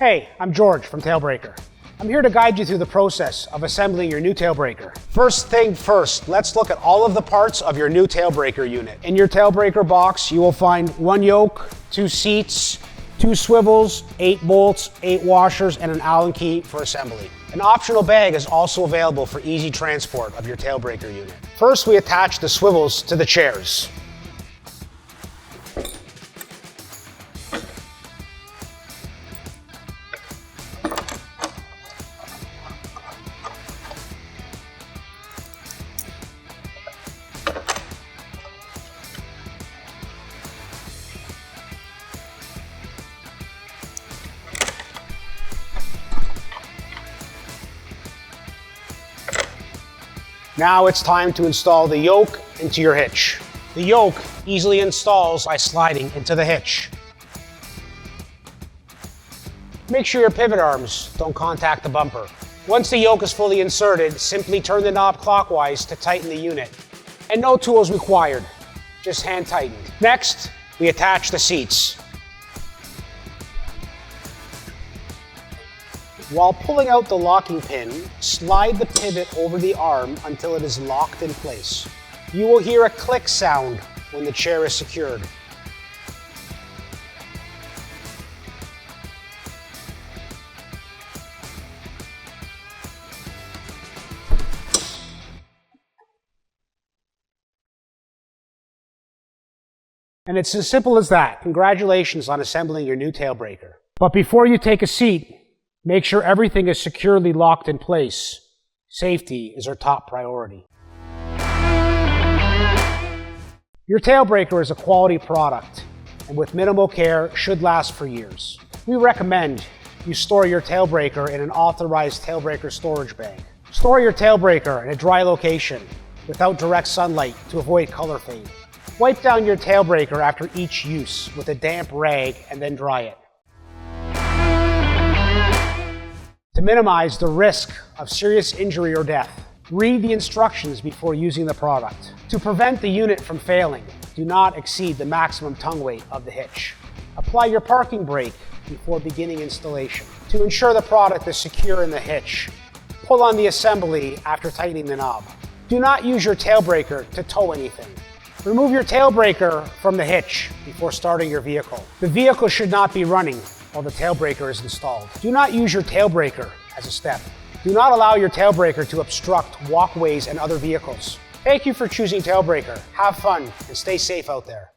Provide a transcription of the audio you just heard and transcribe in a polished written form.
Hey, I'm George from TailBreaker. I'm here to guide you through the process of assembling your new TailBreaker. First thing first, let's look at all of the parts of your new TailBreaker unit. In your TailBreaker box, you will find one yoke, 2 seats, 2 swivels, 8 bolts, 8 washers, and an Allen key for assembly. An optional bag is also available for easy transport of your TailBreaker unit. First, we attach the swivels to the chairs. Now it's time to install the yoke into your hitch. The yoke easily installs by sliding into the hitch. Make sure your pivot arms don't contact the bumper. Once the yoke is fully inserted, simply turn the knob clockwise to tighten the unit. And no tools required, just hand tightened. Next, we attach the seats. While pulling out the locking pin, slide the pivot over the arm until it is locked in place. You will hear a click sound when the chair is secured. And it's as simple as that. Congratulations on assembling your new TailBreaker. But before you take a seat, make sure everything is securely locked in place. Safety is our top priority. Your TailBreaker is a quality product, and with minimal care, should last for years. We recommend you store your TailBreaker in an authorized TailBreaker storage bag. Store your TailBreaker in a dry location without direct sunlight to avoid color fade. Wipe down your TailBreaker after each use with a damp rag and then dry it. To minimize the risk of serious injury or death, read the instructions before using the product. To prevent the unit from failing, do not exceed the maximum tongue weight of the hitch. Apply your parking brake before beginning installation. To ensure the product is secure in the hitch, pull on the assembly after tightening the knob. Do not use your TailBreaker to tow anything. Remove your TailBreaker from the hitch before starting your vehicle. The vehicle should not be running while the TailBreaker is installed. Do not use your TailBreaker as a step. Do not allow your TailBreaker to obstruct walkways and other vehicles. Thank you for choosing TailBreaker. Have fun and stay safe out there.